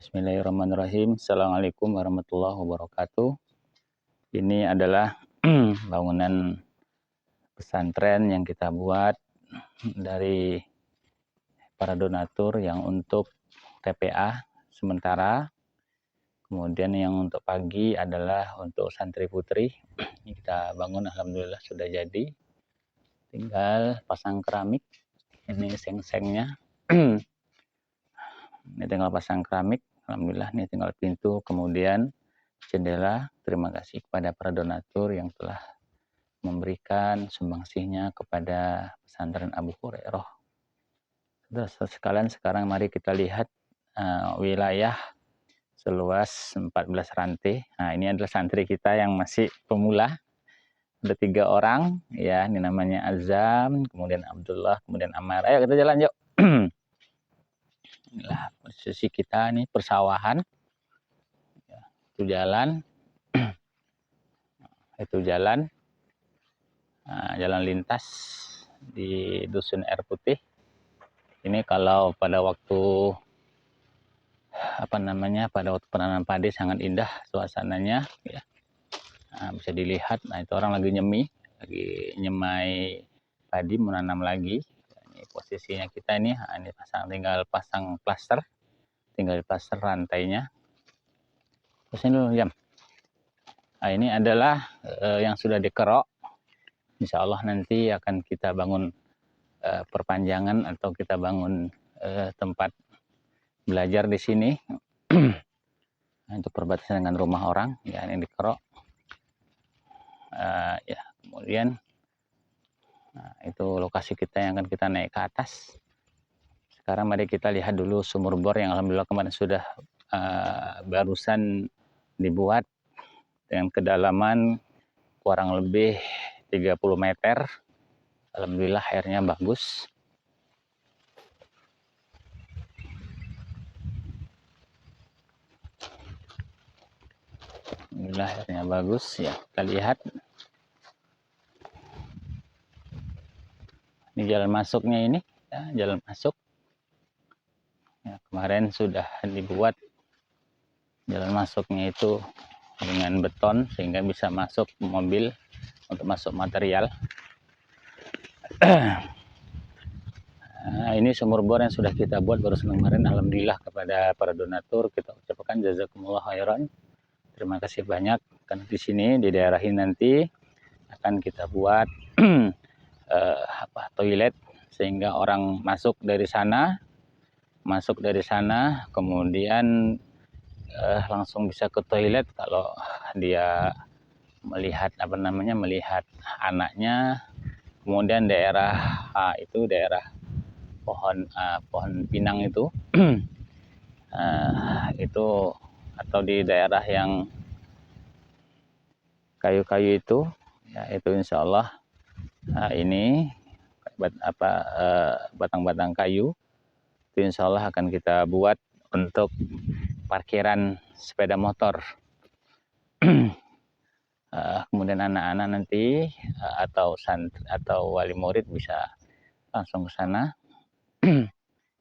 Bismillahirrahmanirrahim. Assalamualaikum warahmatullahi wabarakatuh. Ini adalah bangunan pesantren yang kita buat dari para donatur yang untuk TPA sementara. Kemudian yang untuk pagi adalah untuk santri putri. Ini kita bangun, alhamdulillah sudah jadi. Tinggal pasang keramik. Ini seng-sengnya. Ini tinggal pasang keramik. Alhamdulillah ini tinggal pintu, kemudian jendela. Terima kasih kepada para donatur yang telah memberikan sumbangsihnya kepada pesantren Abu Hurairah. Sudah sekalian, sekarang mari kita lihat wilayah seluas 14 rantai. Nah, ini adalah santri kita yang masih pemula. Ada 3 orang, ya, ini namanya Azam, kemudian Abdullah, kemudian Amar. Ayo kita jalan yuk. Inilah posisi kita nih, persawahan. Itu jalan. Itu jalan. Nah, jalan lintas di Dusun Air Putih. Ini kalau pada waktu pada waktu penanaman padi sangat indah suasananya, ya. Nah, bisa dilihat. Nah, itu orang lagi nyemai padi, menanam lagi. Ini posisinya kita ini. Nah, ini tinggal pasang plaster, tinggal diplaster rantainya. Terus ini dulu jam. Nah, ini adalah yang sudah dikerok. Insya Allah nanti akan kita bangun perpanjangan atau kita bangun tempat belajar di sini. Untuk perbatasan dengan rumah orang, ya, ini dikerok. Ya, kemudian itu lokasi kita yang akan kita naik ke atas. Sekarang mari kita lihat dulu sumur bor yang alhamdulillah kemarin sudah barusan dibuat dengan kedalaman kurang lebih 30 meter. Alhamdulillah airnya bagus. Alhamdulillah airnya bagus, ya. Kita lihat. Ini jalan masuknya ini, ya, jalan masuk. Ya, kemarin sudah dibuat jalan masuknya itu dengan beton sehingga bisa masuk mobil untuk masuk material. Nah, ini sumur bor yang sudah kita buat baru kemarin. Alhamdulillah kepada para donatur kita ucapkan jazakumullah khairan. Terima kasih banyak. Karena di sini di daerah ini nanti akan kita buat toilet sehingga orang masuk dari sana, kemudian langsung bisa ke toilet kalau dia melihat melihat anaknya. Kemudian daerah itu daerah pohon pinang itu itu atau di daerah yang kayu-kayu itu, ya, itu insya Allah ini batang-batang kayu itu insya Allah akan kita buat untuk parkiran sepeda motor. Kemudian anak-anak nanti atau wali murid bisa langsung ke sana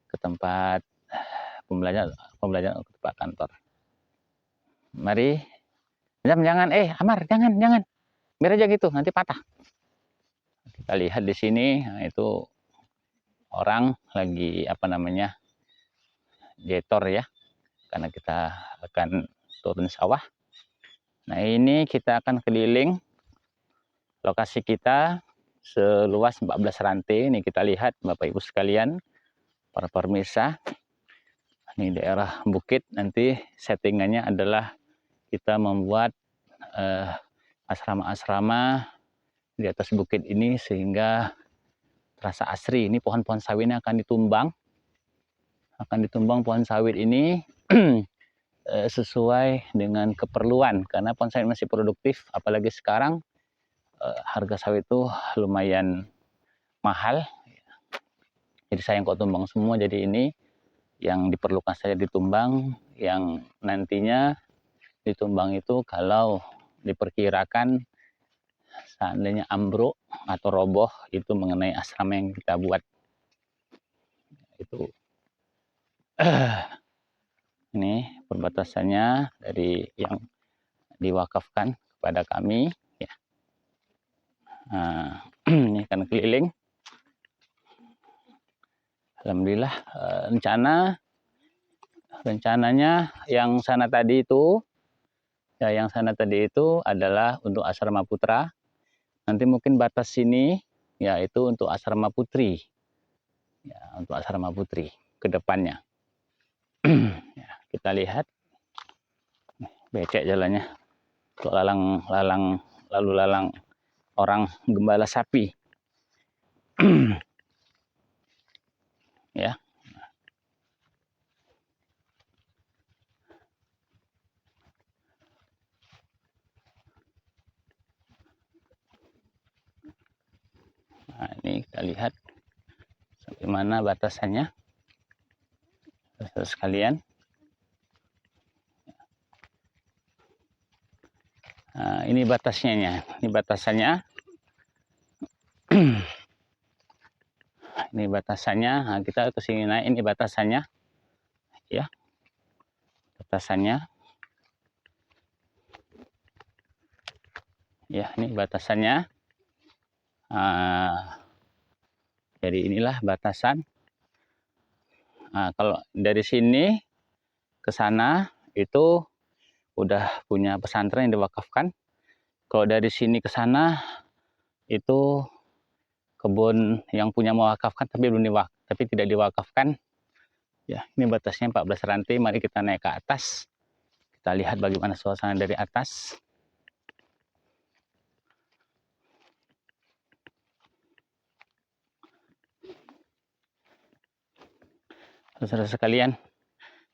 ke tempat pembelajaran ke tempat kantor. Mari, jangan, Amar, jangan, biar aja gitu, nanti patah. Kita lihat di sini, nah, itu orang lagi jetor, ya, karena kita akan turun sawah. Nah, ini kita akan keliling lokasi kita seluas 14 rantai. Ini kita lihat Bapak Ibu sekalian, para pemirsa. Ini daerah bukit, nanti settingannya adalah kita membuat asrama-asrama di atas bukit ini sehingga terasa asri. Ini pohon-pohon sawitnya akan ditumbang pohon sawit ini sesuai dengan keperluan, karena pohon sawit masih produktif, apalagi sekarang harga sawit itu lumayan mahal. Jadi sayang kok tumbang semua. Jadi ini yang diperlukan saja ditumbang, yang nantinya ditumbang itu kalau diperkirakan seandainya ambruk atau roboh itu mengenai asrama yang kita buat. Itu ini perbatasannya dari yang diwakafkan kepada kami ya. Nah, ini kan keliling. Alhamdulillah, rencananya yang sana tadi itu adalah untuk asrama putra. Nanti mungkin batas sini ya itu untuk asrama putri. Ya, untuk asrama putri ke depannya. Ya, kita lihat becek jalannya. Untuk lalu lalang orang gembala sapi. Ya. Nah, ini kita lihat sampai mana batasannya. Terus sekalian. Nah, ini batasnya. Ini batasannya. Ini batasannya. Nah, kita ke sini naik. Ini batasannya. Ya. Batasannya. Ya, ini batasannya. Jadi inilah batasan. Kalau dari sini ke sana itu udah punya pesantren yang diwakafkan. Kalau dari sini ke sana itu kebun yang punya mewakafkan tapi tidak diwakafkan. Ya, ini batasnya 14 rantai. Mari kita naik ke atas. Kita lihat bagaimana suasana dari atas. Saudara sekalian,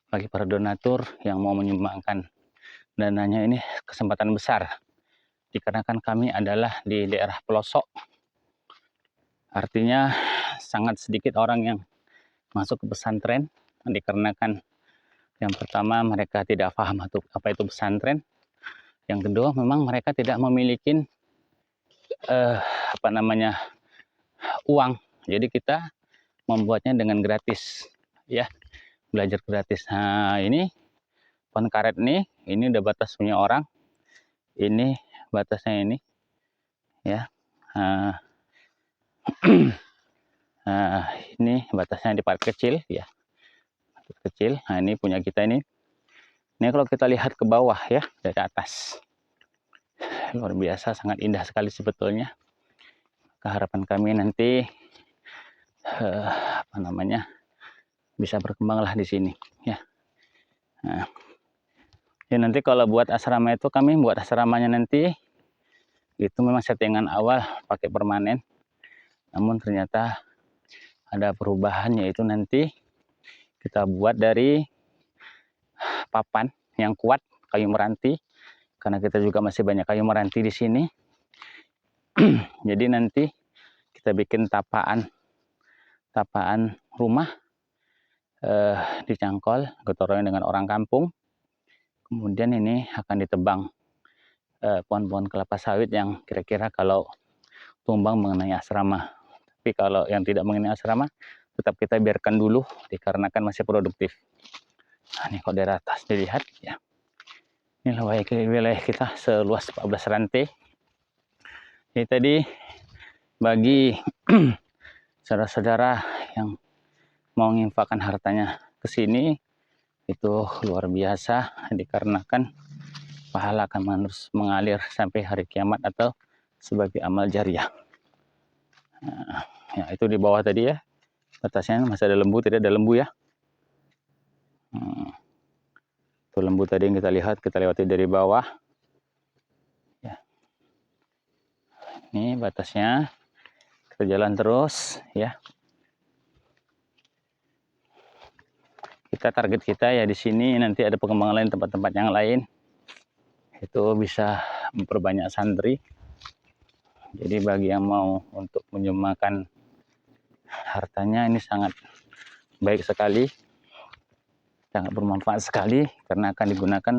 bagi para donatur yang mau menyumbangkan dananya, ini kesempatan besar. Dikarenakan kami adalah di daerah pelosok. Artinya sangat sedikit orang yang masuk ke pesantren. Dikarenakan yang pertama mereka tidak paham apa itu pesantren. Yang kedua memang mereka tidak memiliki uang. Jadi kita membuatnya dengan gratis. Ya, belajar gratis. Nah, ini pohon karet ini udah batas punya orang. Ini batasnya ini, ya. Ini batasnya di part kecil, ya. Kecil. Nah, ini punya kita ini. Ini kalau kita lihat ke bawah ya dari atas, luar biasa, sangat indah sekali sebetulnya. Keharapan kami nanti bisa berkembanglah di sini, ya. Nah, ya nanti kalau buat asrama itu kami buat asramanya nanti itu memang settingan awal pakai permanen, namun ternyata ada perubahan, yaitu nanti kita buat dari papan yang kuat kayu meranti, karena kita juga masih banyak kayu meranti di sini. Jadi nanti kita bikin tapaan rumah dicangkol gotong royong dengan orang kampung. Kemudian ini akan ditebang pohon-pohon kelapa sawit yang kira-kira kalau tumbang mengenai asrama. Tapi kalau yang tidak mengenai asrama tetap kita biarkan dulu dikarenakan masih produktif. Nah, ini kalau dari atas dilihat ya. Inilah wilayah kita seluas 14 rantai. Ini tadi bagi saudara-saudara yang mau menginfakkan hartanya ke sini itu luar biasa, dikarenakan pahala akan terus mengalir sampai hari kiamat atau sebagai amal jariah. Nah, ya itu di bawah tadi ya, batasnya masih ada lembu, tidak ada lembu ya. Itu lembu tadi yang kita lihat, kita lewati dari bawah. Ya. Ini batasnya, kita jalan terus ya. Kita target kita ya di sini, nanti ada pengembangan lain, tempat-tempat yang lain itu bisa memperbanyak santri. Jadi bagi yang mau untuk menyumbangkan hartanya ini sangat baik sekali, sangat bermanfaat sekali, karena akan digunakan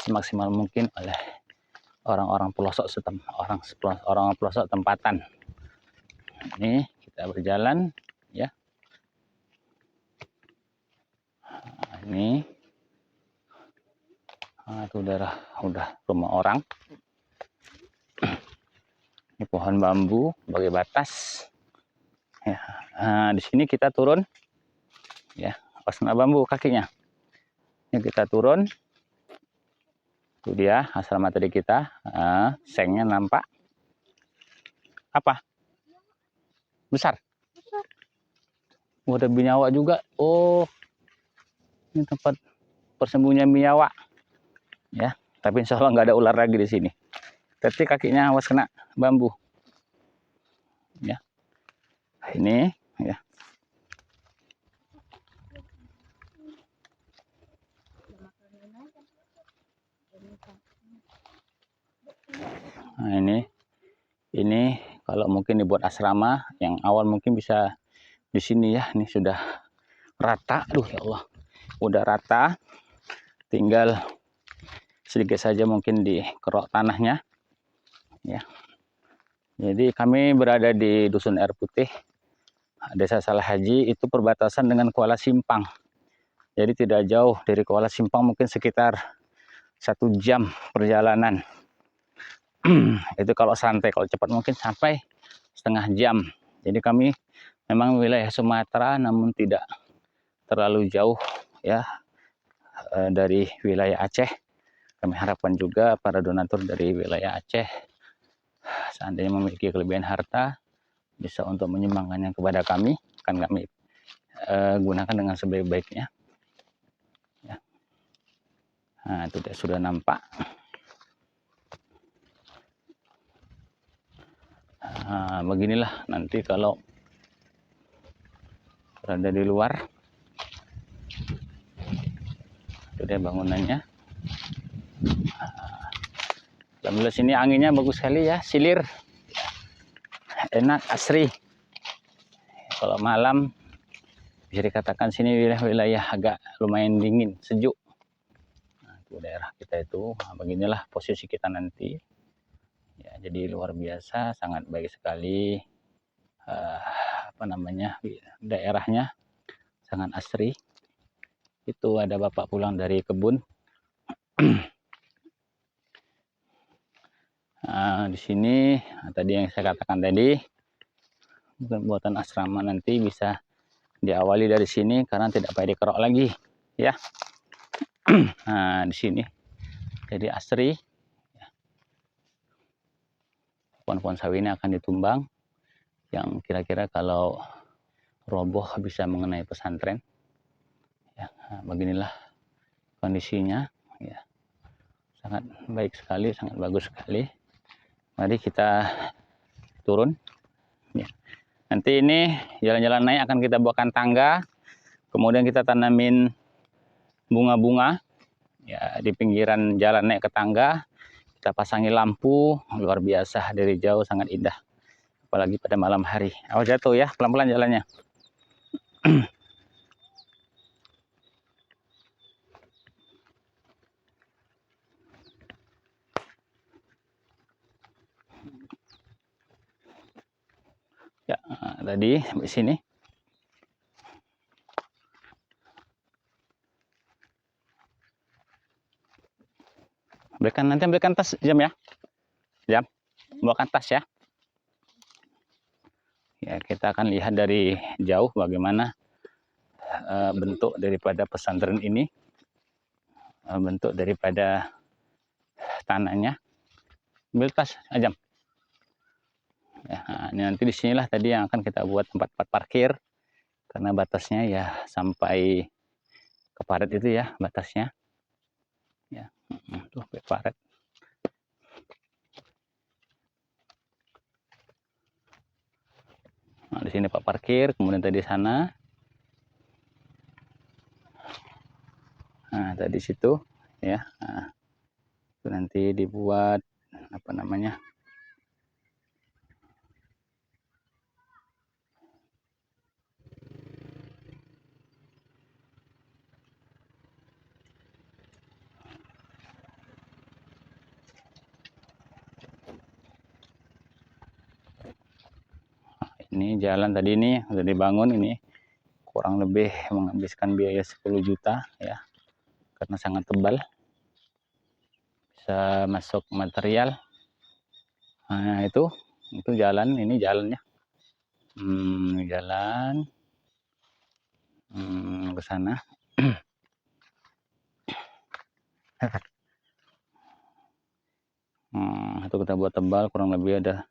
semaksimal mungkin oleh orang-orang pelosok orang pelosok tempatan. Ini kita berjalan ya. Ini Nah, itu udah rumah orang. Ini pohon bambu sebagai batas. Ya. Nah, di sini kita turun, ya, pas kena bambu kakinya. Ini kita turun. Itu dia asrama tadi kita. Nah, sengnya nampak. Apa? Besar. Ada binyawa juga. Oh, ini tempat persembunyian binyawa. Ya, tapi insya Allah nggak ada ular lagi di sini. Tapi kakinya awas kena bambu. Ya, ini ya. Nah, ini kalau mungkin dibuat asrama yang awal mungkin bisa di sini ya. Ini sudah rata. Aduh ya Allah, udah rata. Tinggal sedikit saja mungkin dikerok tanahnya. Ya. Jadi kami berada di Dusun Air Putih, Desa Salah Haji, itu perbatasan dengan Kuala Simpang. Jadi tidak jauh dari Kuala Simpang, mungkin sekitar 1 jam perjalanan. Itu kalau santai, kalau cepat mungkin sampai setengah jam. Jadi kami memang wilayah Sumatera, namun tidak terlalu jauh ya dari wilayah Aceh. Kami harapkan juga para donatur dari wilayah Aceh, seandainya memiliki kelebihan harta, bisa untuk menyumbangkannya kepada kami, akan kami gunakan dengan sebaik-baiknya. Ya. Nah, itu sudah nampak. Nah, beginilah nanti kalau berada di luar. Itu dia bangunannya. Alhamdulillah sini anginnya bagus sekali ya, silir, enak, asri. Kalau malam bisa dikatakan sini wilayah agak lumayan dingin, sejuk. Nah, itu daerah kita itu. Nah, beginilah posisi kita nanti. Ya, jadi luar biasa, sangat baik sekali. Apa namanya, daerahnya sangat asri. Itu ada bapak pulang dari kebun. Nah, di sini tadi yang saya katakan tadi, buatan asrama nanti bisa diawali dari sini karena tidak payah dikerok lagi, ya. Nah, di sini jadi asri. Pohon-pohon sawi ini akan ditumbang, yang kira-kira kalau roboh bisa mengenai pesantren. Ya, nah, beginilah kondisinya. Ya, sangat baik sekali, sangat bagus sekali. Mari kita turun. Ya. Nanti ini jalan-jalan naik akan kita buatkan tangga, kemudian kita tanamin bunga-bunga ya di pinggiran jalan naik ke tangga. Kita pasangi lampu, luar biasa, dari jauh sangat indah, apalagi pada malam hari. Awas jatuh ya, pelan-pelan jalannya. Ya, tadi sampai sini. Nanti ambilkan tas jam ya. Jam, bawakan tas ya. Ya, kita akan lihat dari jauh bagaimana bentuk daripada pesantren ini, bentuk daripada tanahnya. Ambil tas, Ajam. Ya, nah, nanti disinilah tadi yang akan kita buat tempat-tempat parkir, karena batasnya ya sampai ke paret itu ya batasnya. Ya, tuh paret. Nah, di sini Pak parkir, kemudian tadi sana. Nah, tadi situ ya. Nah, itu nanti dibuat apa namanya? Ini jalan tadi ini sudah dibangun, ini kurang lebih menghabiskan biaya 10 juta ya, karena sangat tebal. bisa masuk material. Nah itu jalan, ini jalannya. Jalan ke sana. Itu kita buat tebal, kurang lebih ada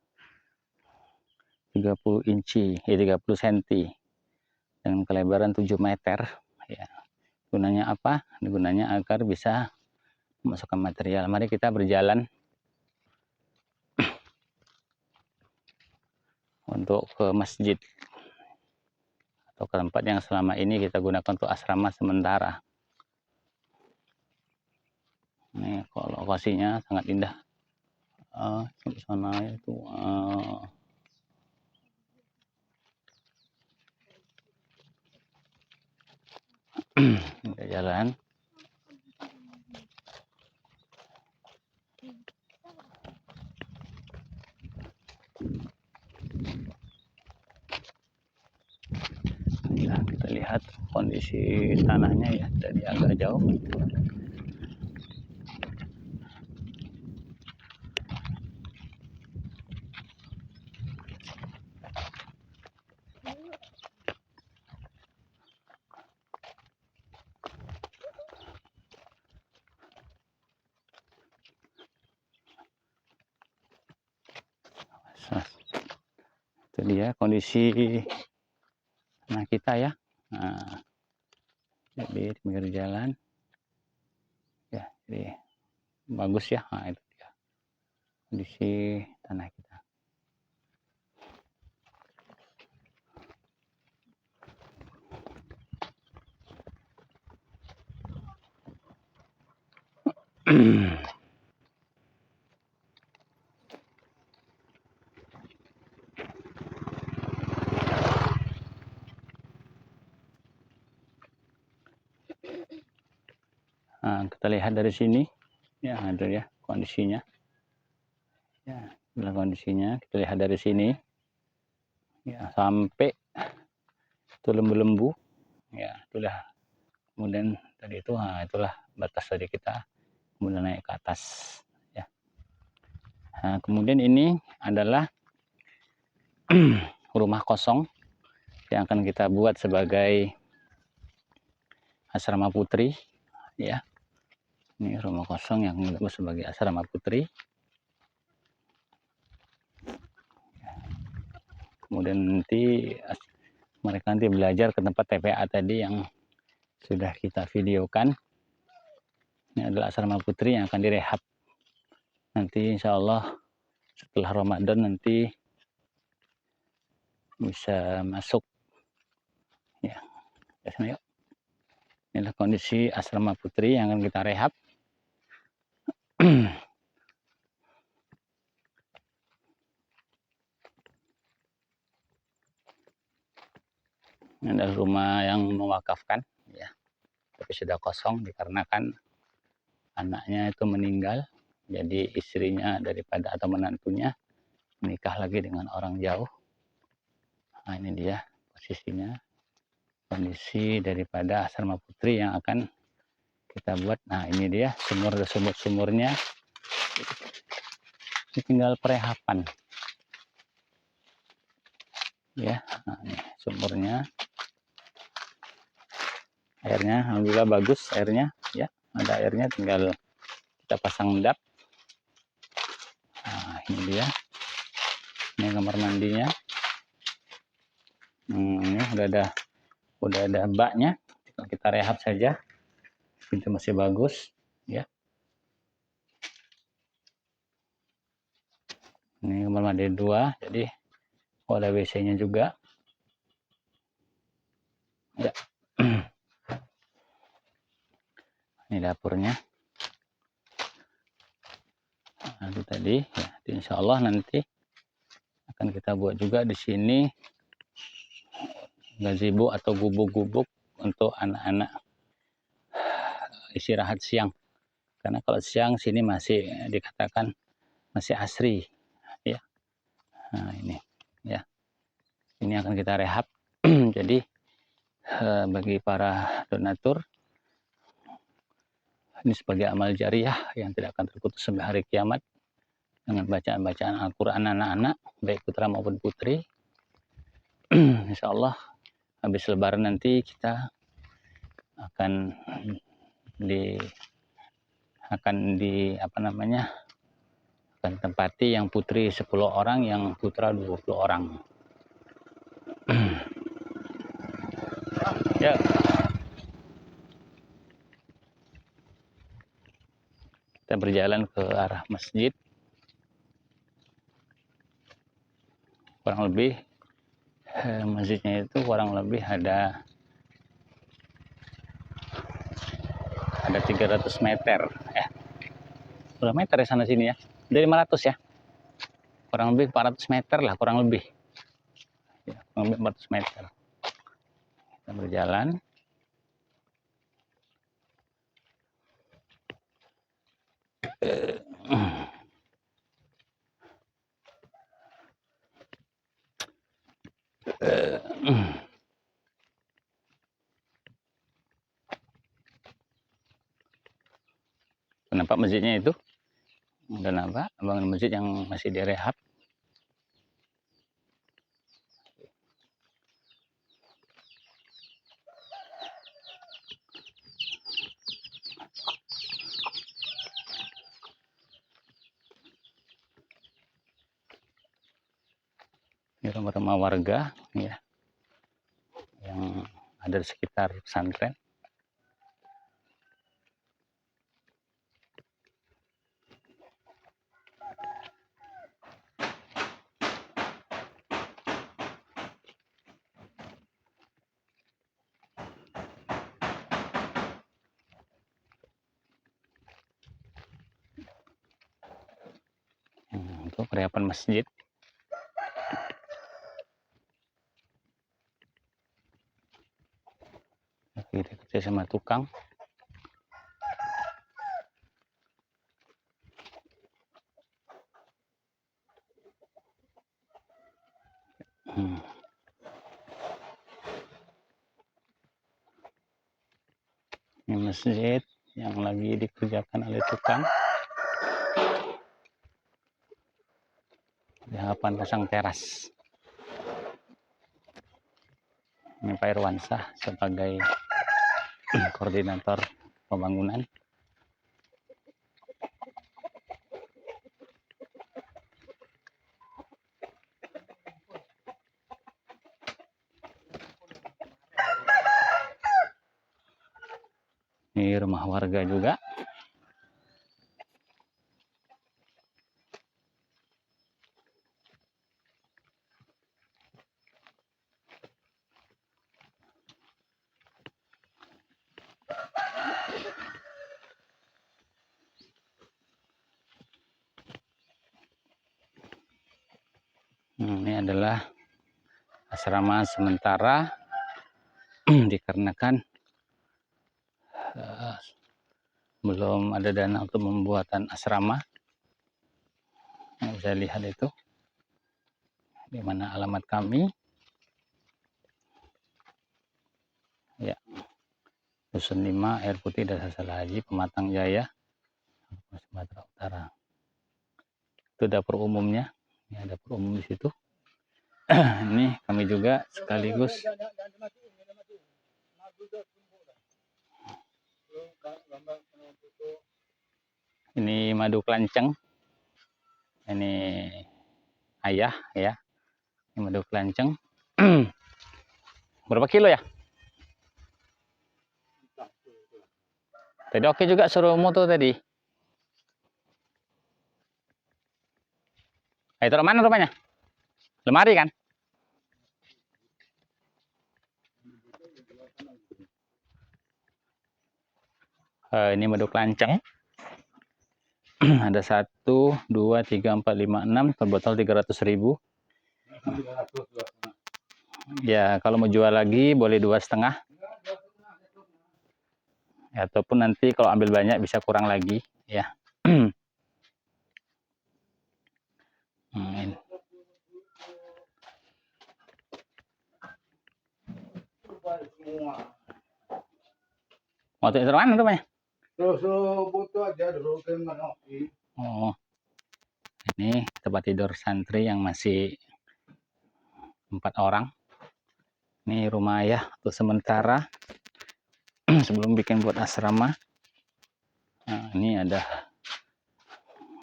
30 inci, 30 cm dengan kelebaran 7 meter. Ya. Gunanya apa? Gunanya agar bisa memasukkan material. Mari kita berjalan untuk ke masjid atau ke tempat yang selama ini kita gunakan untuk asrama sementara. Ini kalau lokasinya sangat indah. Di sana itu kita jalan. Ya, kita lihat kondisi tanahnya ya, dari agak jauh. Itu dia kondisi tanah kita ya. Jadi di pinggir jalan ya, jadi bagus ya. Itu dia kondisi tanah kita. Kita lihat dari sini ya, ada ya kondisinya ya, inilah kondisinya. Kita lihat dari sini ya sampai itu lembu-lembu ya, itulah. Kemudian tadi itu itulah batas dari kita, kemudian naik ke atas ya. Kemudian ini adalah rumah kosong yang akan kita buat sebagai asrama putri ya. Ini rumah kosong yang kita buat sebagai asrama putri. Kemudian nanti mereka nanti belajar ke tempat TPA tadi yang sudah kita videokan. Ini adalah asrama putri yang akan direhab. Nanti insya Allah setelah Ramadan nanti bisa masuk ya. Yuk. Inilah kondisi asrama putri yang akan kita rehab. Ini adalah rumah yang mewakafkan ya, tapi sudah kosong dikarenakan anaknya itu meninggal, jadi istrinya daripada atau menantunya menikah lagi dengan orang jauh. Nah ini dia posisinya, kondisi daripada asrama putri yang akan kita buat. Nah ini dia sumurnya, ini tinggal perehapan ya. Nah, ini sumurnya, airnya alhamdulillah bagus airnya ya, ada airnya, tinggal kita pasang dap. Nah ini dia, ini kamar mandinya. Ini udah ada baknya, kita rehab saja. Pintu masih bagus ya. Ini kamar mandi 2, jadi ada WC-nya juga ya. Ini dapurnya. Nah, itu tadi ya, insya Allah nanti akan kita buat juga di sini gazebo atau gubuk-gubuk untuk anak-anak istirahat siang. Karena kalau siang sini masih dikatakan masih asri ya. Nah ini ya, ini akan kita rehab. Jadi bagi para donatur Ini sebagai amal jariah yang tidak akan terputus sampai hari kiamat dengan bacaan-bacaan Al-Quran anak-anak, baik putra maupun putri. Insya Allah habis Lebaran nanti kita akan akan tempati yang putri 10 orang, yang putra 20 orang. Ya. Kita berjalan ke arah masjid. Kurang lebih masjidnya itu kurang lebih ada 300 meter. Berapa meter ya sana sini ya? Dari 500 ya? Kurang lebih 400 meter lah, kurang lebih. Ya, kurang lebih 400 meter. Kita berjalan. Nampak masjidnya itu? Udah nampak bangunan masjid yang masih direhab. Ini rumah-rumah warga ya, yang ada di sekitar pesantren. Untuk persiapan masjid. Kita kerja sama tukang. Ini masjid yang lagi dikerjakan oleh tukang. Di hadapan pasang teras. Ini Pak Irwansyah sebagai koordinator pembangunan. Ini rumah warga juga. Ini adalah asrama sementara dikarenakan belum ada dana untuk pembuatan asrama. Yang bisa lihat itu di mana alamat kami. Ya, Dusun 5, Air Putih, Desa Salahaji, Pematang Jaya, Sumatera Utara. Itu dapur umumnya. Ini ada dapur umum di situ. Ini kami juga sekaligus ini madu kelanceng. Ini ayah ya. Ini madu kelanceng. Berapa kilo ya? Tadi oke juga suruh moto tadi. Itu mana rupanya? Lemari kan? Ini madu kelanceng. Ada 1, 2, 3, 4, 5, 6 per botol 300.000. Ya kalau mau jual lagi boleh 2,5. Ya, ataupun nanti kalau ambil banyak bisa kurang lagi ya. Waktu itu mana rupanya? Terus butuh aja dulu kan mana? Oh, ini tempat tidur santri yang masih 4 orang. Ini rumah ya untuk sementara sebelum bikin buat asrama. Nah, ini ada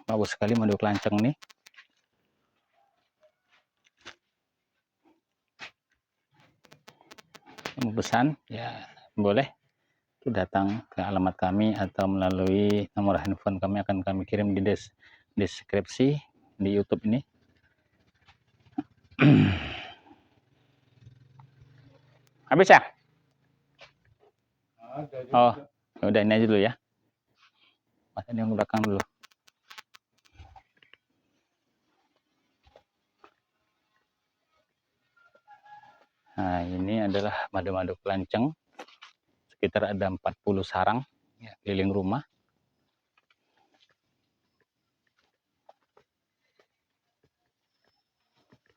bagus sekali madu kelanceng nih. Mau pesan ya boleh datang ke alamat kami atau melalui nomor handphone kami akan kami kirim di deskripsi di YouTube ini. Habis ya? Oh, udah ini aja dulu ya. Mas ini yang belakang dulu. Nah, ini adalah madu-madu kelanceng. Sekitar ada 40 sarang ya, keliling rumah.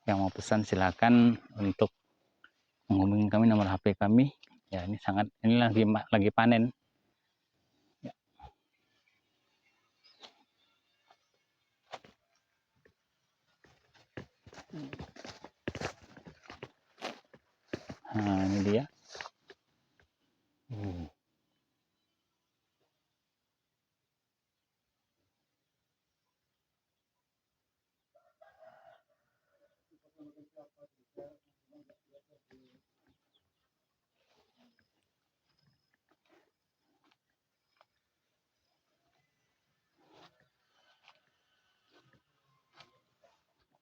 Yang mau pesan silakan untuk menghubungi kami, nomor HP kami. Ya, ini lagi panen. Ya. Nah, ini dia.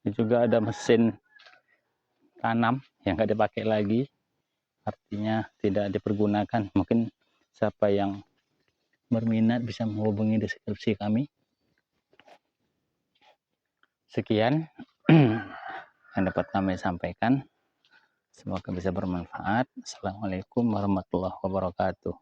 Ini juga ada mesin tanam yang nggak dipakai lagi, artinya tidak dipergunakan. Mungkin siapa yang berminat bisa menghubungi deskripsi kami. Sekian yang dapat kami sampaikan. Semoga bisa bermanfaat. Assalamualaikum warahmatullahi wabarakatuh.